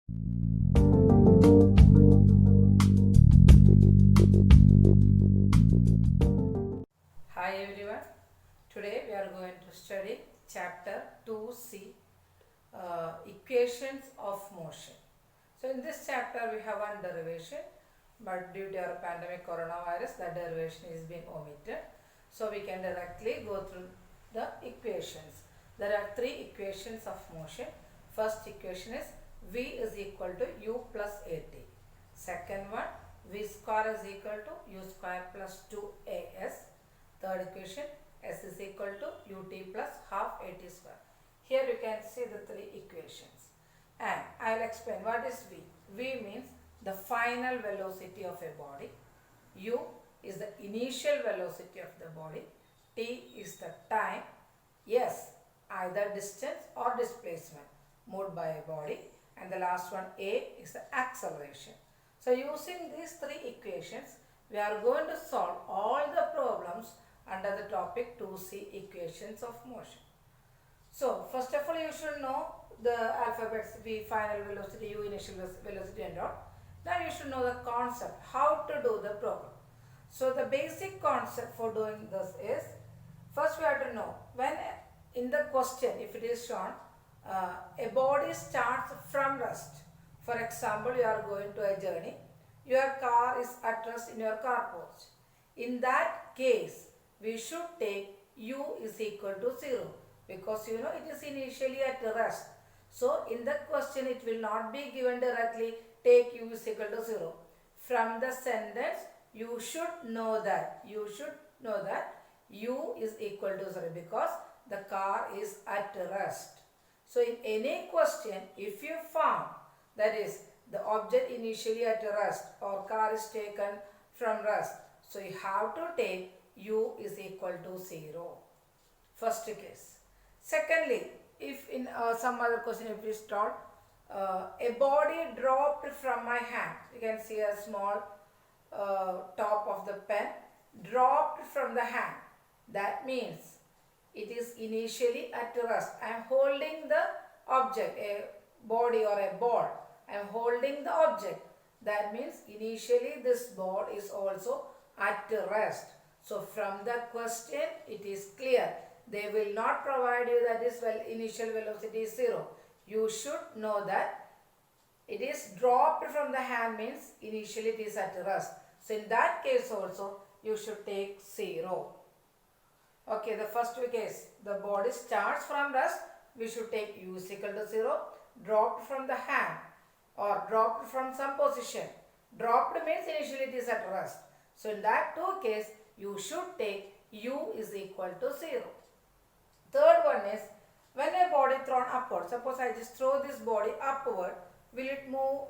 Hi everyone. Today we are going to study chapter 2C, equations of motion. So in this chapter we have one derivation, but due to our pandemic coronavirus that derivation is being omitted. So we can directly go through the equations. There are three equations of motion. First equation is V is equal to U plus AT. Second one, V square is equal to U square plus 2AS. Third equation, S is equal to ut plus half at square. Here you can see the three equations. And I will explain what is V. V means the final velocity of a body. U is the initial velocity of the body. T is the time. S, either distance or displacement moved by a body. And the last one, A, is the acceleration. So using these three equations, we are going to solve all the problems under the topic 2C, equations of motion. So first of all you should know the alphabets V final velocity, U initial velocity and all. Then you should know the concept, how to do the problem. So the basic concept for doing this is, first we have to know when in the question if it is shown a body starts from rest. For example, you are going to a journey, your car is at rest in your carport. In that case, we should take U is equal to 0 because you know it is initially at rest. So in the question it will not be given directly take U is equal to 0. From the sentence you should know that U is equal to 0 because the car is at rest. So in any question if you found that is the object initially at rest or car is taken from rest, so you have to take U is equal to 0. First case. Secondly, if in some other question if it is taught a body dropped from my hand, you can see a small top of the pen dropped from the hand. That means it is initially at rest. I am holding the object, a body or a ball. I am holding the object. That means initially this ball is also at rest. So from the question it is clear. They will not provide you that is initial velocity is 0. You should know that it is dropped from the hand means initially it is at rest. So in that case also you should take 0. Okay, the first case, the body starts from rest, we should take U is equal to 0. Dropped from the hand or dropped from some position. Dropped means initially it is at rest. So in that two case, you should take U is equal to 0. Third one is when a body thrown upward. Suppose I just throw this body upward, will it move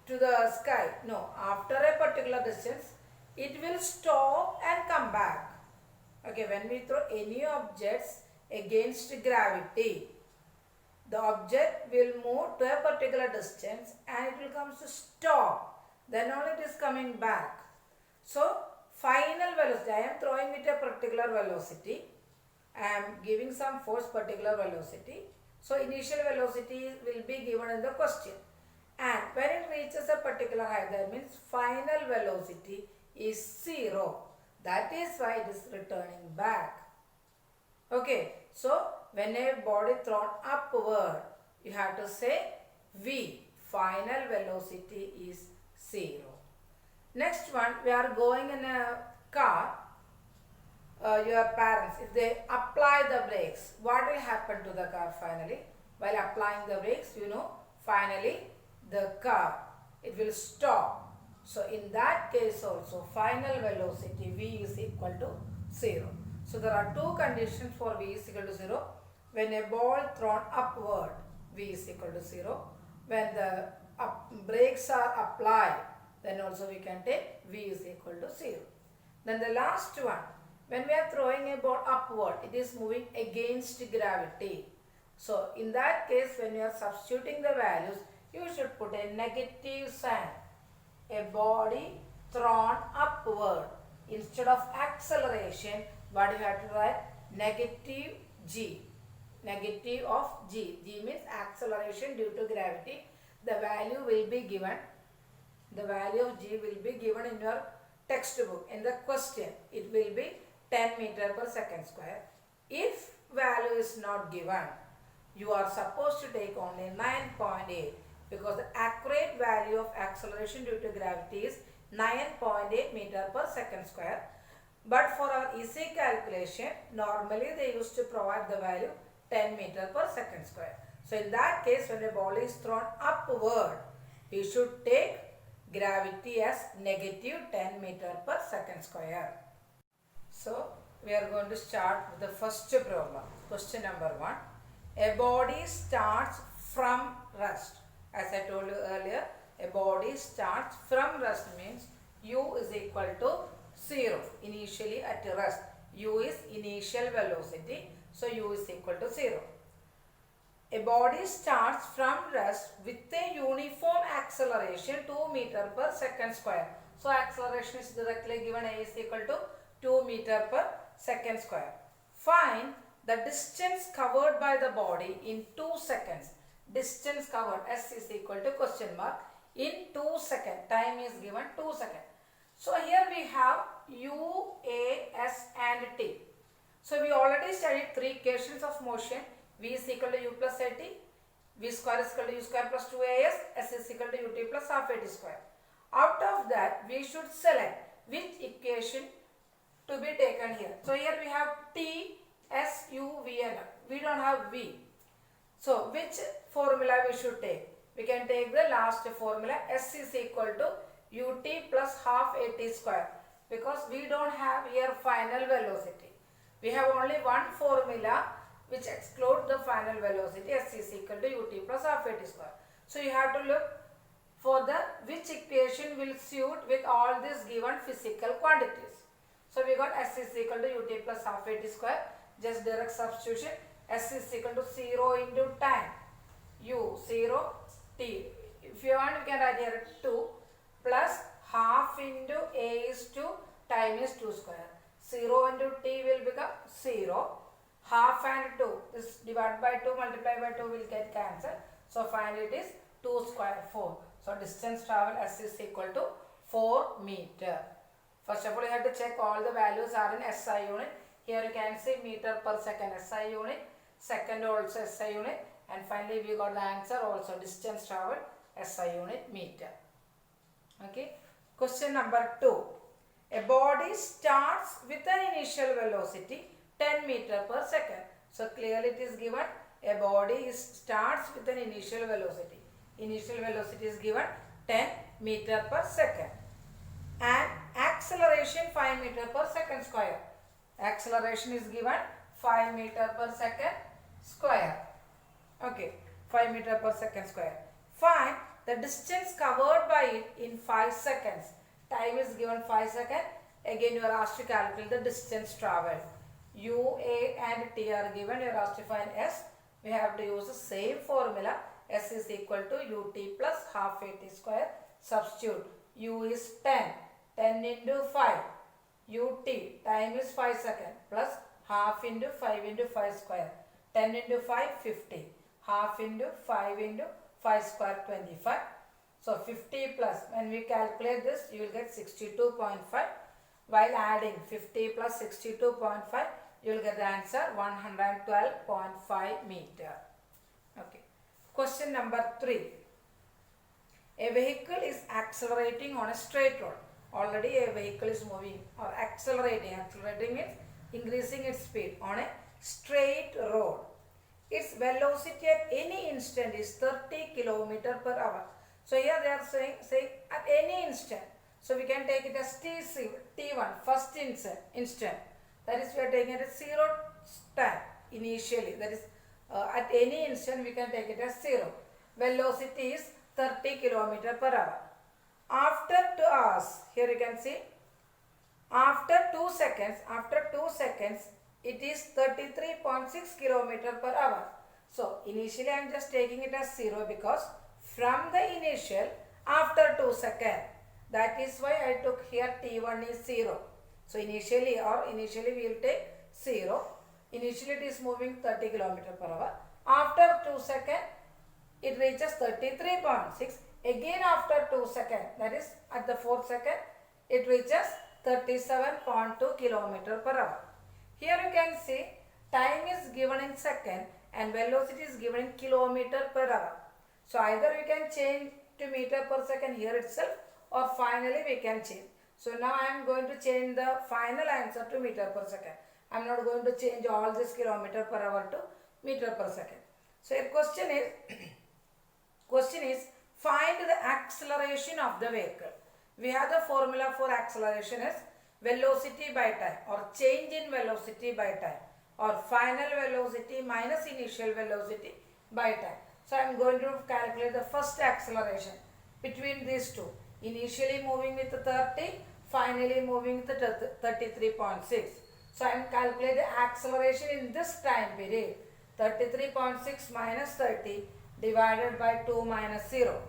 to the sky? No. After a particular distance, it will stop and come back. Okay, when we throw any objects against gravity, the object will move to a particular distance and it will come to stop. Then only it is coming back. So final velocity, I am throwing it a particular velocity. I am giving some force particular velocity. So initial velocity will be given in the question. And when it reaches a particular height, that means final velocity is 0. That is why it is returning back. Okay, so when a body thrown upward, you have to say V, final velocity is 0. Next one, we are going in a car, your parents, if they apply the brakes, what will happen to the car finally? While applying the brakes, you know, finally the car, it will stop. So in that case also, final velocity V is equal to 0. So there are two conditions for V is equal to 0. When a ball thrown upward, V is equal to 0. When the brakes are applied, then also we can take V is equal to 0. Then the last one, when we are throwing a ball upward, it is moving against gravity. So in that case, when you are substituting the values, you should put a negative sign. A body thrown upward. Instead of acceleration, what you have to write? Negative G. Negative of G. G means acceleration due to gravity. The value will be given. The value of g will be given in your textbook. In the question, it will be 10 meter per second square. If value is not given, you are supposed to take only 9.8 because the accurate value of acceleration due to gravity is 9.8 meter per second square. But for our easy calculation, normally they used to provide the value 10 meter per second square. So in that case, when a ball is thrown upward, we should take gravity as negative 10 meter per second square. So we are going to start with the first problem. Question number 1. A body starts from rest. As I told you earlier, a body starts from rest means u is equal to 0. Initially at rest, u is initial velocity. So u is equal to 0. A body starts from rest with a uniform acceleration 2 meter per second square. So acceleration is directly given, a is equal to 2 meter per second square. Find the distance covered by the body in 2 seconds. Distance covered, s is equal to question mark in 2 seconds. Time is given 2 seconds. So here we have u, a, s and t. So we already studied 3 equations of motion. V is equal to u plus at, v square is equal to u square plus 2as, s is equal to ut plus half at square. Out of that, we should select which equation to be taken here. So here we have t, s, u, v and f. We don't have v. So which formula we should take? We can take the last formula, s is equal to ut plus half at square, because we don't have here final velocity. We have only one formula which excludes the final velocity, s is equal to ut plus half at square. So you have to look for the which equation will suit with all these given physical quantities. So we got s is equal to ut plus half at square. Just direct substitution. S is equal to 0 into time. U 0 t. If you want, you can write here 2 plus half into a is 2, time is 2 square. 0 into t will become 0. Half and 2 is divided by 2, multiplied by 2 will get cancelled. So finally it is 2 square 4. So distance travel s is equal to 4 meter. First of all, you have to check all the values are in SI unit. Here you can see meter per second SI unit. Second also SI unit. And finally we got the answer also distance travel SI unit meter. Okay. Question number 2. A body starts with an initial velocity 10 meter per second. So clearly it is given a body starts with an initial velocity. Initial velocity is given 10 meter per second. And acceleration 5 meter per second square. Acceleration is given 5 meter per second square. Okay, 5 meter per second square. Find the distance covered by it in 5 seconds. Time is given 5 seconds. Again you are asked to calculate the distance traveled. U, A and T are given. You are asked to find S. We have to use the same formula. S is equal to ut plus half at square. Substitute. U is 10. 10 into 5. Ut. Time is 5 seconds. Plus half into 5 into 5 square. 10 into 5, 50. Half into 5 into 5 square, 25. So 50 plus, when we calculate this, you will get 62.5. While adding 50 plus 62.5, you will get the answer 112.5 meter. Okay. Question number 3. A vehicle is accelerating on a straight road. Already a vehicle is moving or accelerating. Accelerating means increasing its speed on a straight road. Its velocity at any instant is 30 km per hour. So here they are saying at any instant. So we can take it as T1, first instant. That is we are taking it as 0 time initially. That is at any instant we can take it as 0. Velocity is 30 km per hour. After 2 hours, here you can see, after 2 seconds, it is 33.6 km per hour. So initially I am just taking it as 0 because from the initial after 2 seconds, that is why I took here T1 is 0. So initially we will take 0. Initially it is moving 30 km per hour. After 2 seconds, it reaches 33.6. Again after 2 seconds, that is at the 4th second, it reaches 37.2 kilometer per hour. Here you can see time is given in second and velocity is given in kilometer per hour. So either we can change to meter per second here itself, or finally we can change. So now I am going to change the final answer to meter per second. I am not going to change all this kilometer per hour to meter per second. So your question is find the acceleration of the vehicle. We have the formula for acceleration as velocity by time, or change in velocity by time, or final velocity minus initial velocity by time. So I am going to calculate the first acceleration between these two. Initially moving with 30, finally moving with 33.6. So I am calculating the acceleration in this time period. 33.6 minus 30 divided by 2 minus 0.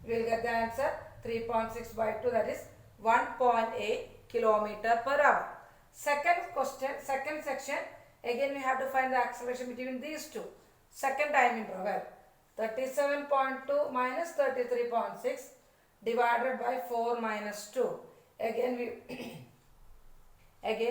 We will get the answer 3.6 by 2, that is 1.8 kilometer per hour. Second section, again we have to find the acceleration between these two. Second time interval, 37.2 minus 33.6 divided by 4 minus 2. Again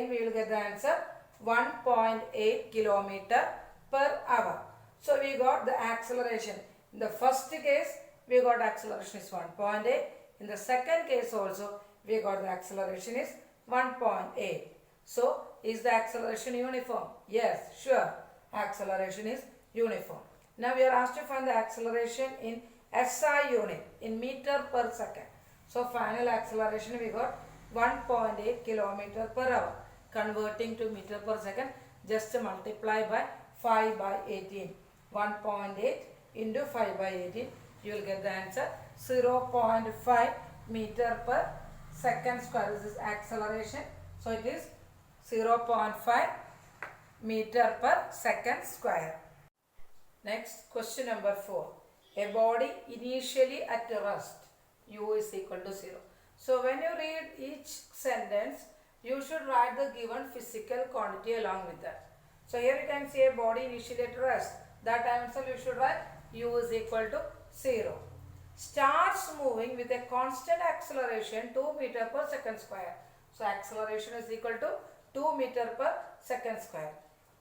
we will get the answer 1.8 kilometer per hour. So we got the acceleration. In the first case, we got acceleration is 1.8. In the second case also, we got the acceleration is 1.8. So, is the acceleration uniform? Yes, sure. Acceleration is uniform. Now we are asked to find the acceleration in SI unit, in meter per second. So, final acceleration we got 1.8 kilometer per hour. Converting to meter per second, just multiply by 5 by 18. 1.8 into 5 by 18, you will get the answer 0.5 meter per second square. This is acceleration. So it is 0.5 meter per second square. Next, question number 4. A body initially at rest, u is equal to 0. So when you read each sentence, you should write the given physical quantity along with that. So here you can see a body initially at rest. That answer you should write u is equal to 0. Starts moving with a constant acceleration 2 meter per second square. So acceleration is equal to 2 meter per second square.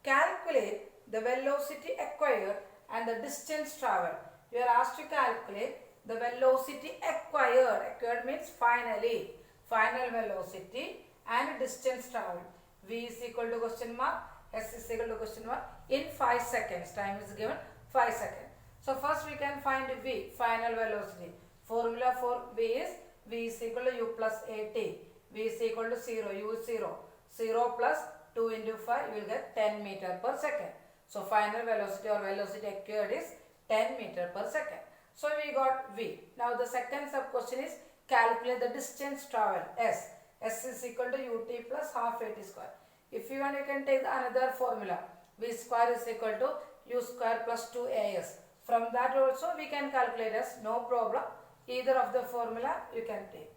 Calculate the velocity acquired and the distance traveled. You are asked to calculate the velocity acquired. Acquired means finally. Final velocity and distance traveled. V is equal to question mark. S is equal to question mark in 5 seconds. Time is given 5 seconds. So first we can find V, final velocity. Formula for V is equal to u plus at. V is equal to 0, u is 0. 0 plus 2 into 5, you will get 10 meter per second. So final velocity or velocity acquired is 10 meter per second. So we got V. Now the second sub question is calculate the distance traveled, S. S is equal to ut plus half at square. If you want, you can take another formula. V square is equal to u square plus 2as. From that also we can calculate as, no problem. Either of the formula you can take.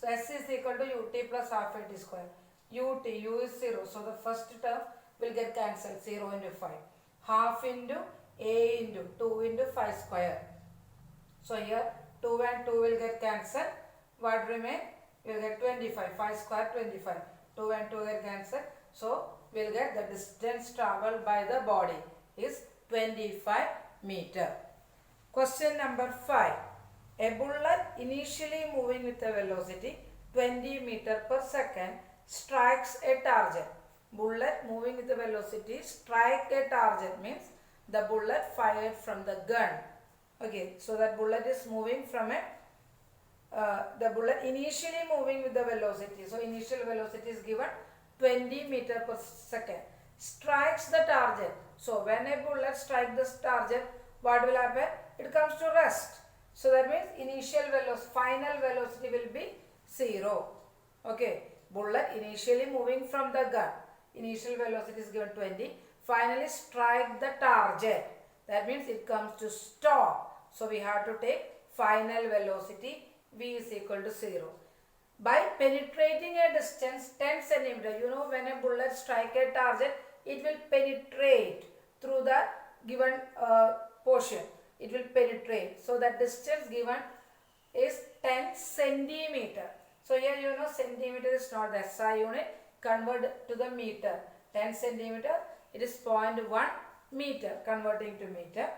So S is equal to ut plus half at square. U is 0. So the first term will get cancelled, 0 into 5. Half into a into 2 into 5 square. So here 2 and 2 will get cancelled. What remain? We will get 25. 5 square 25. 2 and 2 get cancelled. So we will get the distance travelled by the body is 25 meter. Question number 5. A bullet initially moving with a velocity 20 meter per second strikes a target. Bullet moving with a velocity strike a target means the bullet fired from the gun. Okay, so that bullet is moving from the bullet initially moving with the velocity. So initial velocity is given 20 meter per second. Strikes the target. So when a bullet strikes this target, what will happen? It comes to rest. So that means initial velocity, final velocity will be 0. Okay, bullet initially moving from the gun. Initial velocity is given 20. Finally strike the target. That means it comes to stop. So we have to take final velocity v is equal to 0. By penetrating a distance 10 centimeter, you know when a bullet strike a target, it will penetrate through the given portion. it will penetrate. So the distance given is 10 centimeter. So here you know centimeter is not the SI unit. Convert to the meter. 10 centimeter, it is 0.1 meter. Converting to meter.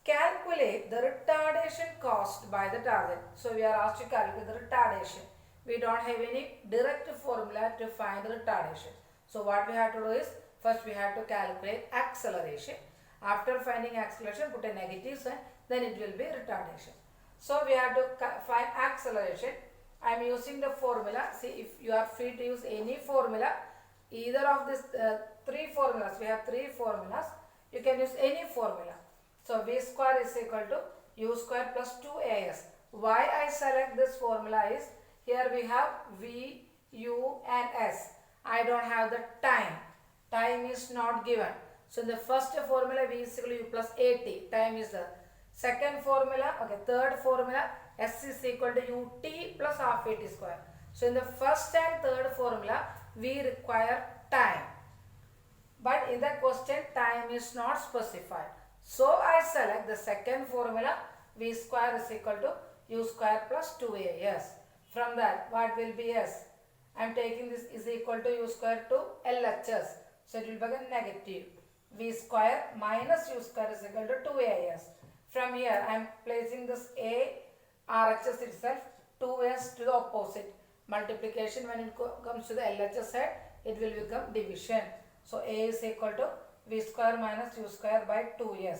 Calculate the retardation caused by the target. So we are asked to calculate the retardation. We don't have any direct formula to find the retardation. So what we have to do is, first we have to calculate acceleration. After finding acceleration, put a negative sign, then it will be retardation. So we have to find acceleration. I am using the formula. See, if you are free to use any formula, either of these three formulas, we have three formulas, you can use any formula. So v square is equal to u square plus 2as. Why I select this formula is, here we have v, u and s. I don't have the time. Time is not given. So in the first formula v is equal to u plus at. Time is the second formula. Okay, third formula s is equal to ut plus half at square. So in the first and third formula we require time. But in the question time is not specified. So I select the second formula, v square is equal to u square plus 2as. From that, what will be s? I am taking this is equal to u square to LHS. So it will become negative. V square minus u square is equal to 2as. From here, I am placing this a RHS itself, 2s to the opposite. Multiplication, when it comes to the LHS side, it will become division. So a is equal to v square minus u square by 2s.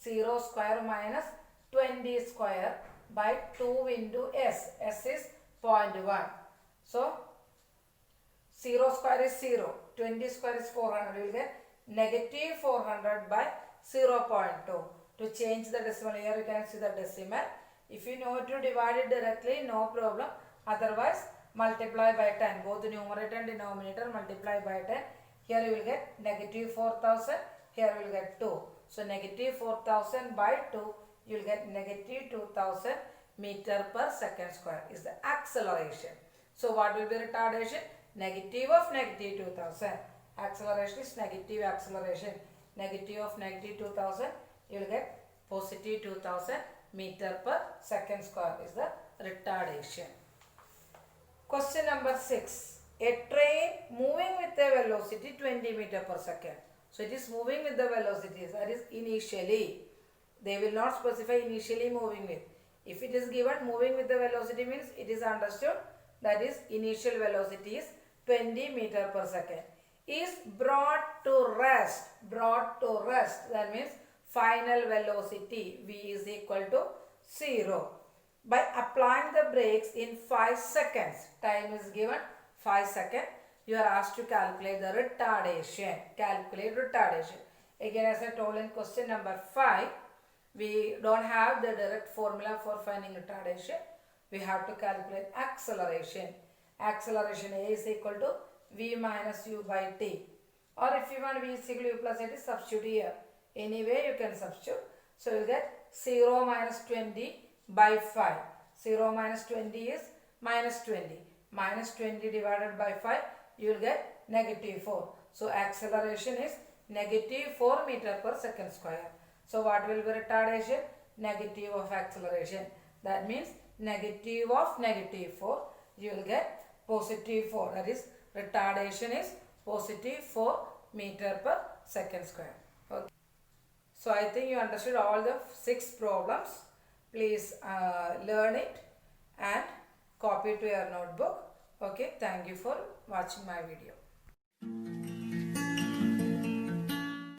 0 square minus 20 square by 2 into s. S is 0.1. So 0 square is 0. 20 square is 400. You will get negative 400 by 0.2. To change the decimal, here you can see the decimal. If you know to divide it directly, no problem. Otherwise, multiply by 10. Both the numerator and denominator multiply by 10. Here you will get negative 4000. Here you will get 2. So negative 4000 by 2, you will get negative 2000 meter per second square is the acceleration. So what will be retardation? Negative of negative 2000. Acceleration is negative acceleration. Negative of negative 2000, you will get positive 2000 meter per second square is the retardation. Question number 6. A train moving with a velocity 20 meter per second. So it is moving with the velocity, that is initially. They will not specify initially moving with. If it is given moving with the velocity means it is understood that is initial velocity is 20 meter per second. Is brought to rest. Brought to rest, that means final velocity v is equal to 0. By applying the brakes in 5 seconds, time is given 5 seconds, you are asked to calculate the retardation. Calculate retardation. Again, as I told in question number 5, we don't have the direct formula for finding retardation. We have to calculate acceleration. Acceleration A is equal to v minus u by t. Or if you want v is equal to u plus t, substitute here. Anyway, you can substitute. So you get 0 minus 20 by 5. 0 minus 20 is minus 20. Minus 20 divided by 5, you will get negative 4. So acceleration is negative 4 meter per second square. So what will be retardation? Negative of acceleration. That means negative of negative 4, you will get positive 4. That is retardation is positive 4 meter per second square. Okay. So I think you understood all the 6 problems. Please learn it and copy to your notebook. Okay, thank you for watching my video.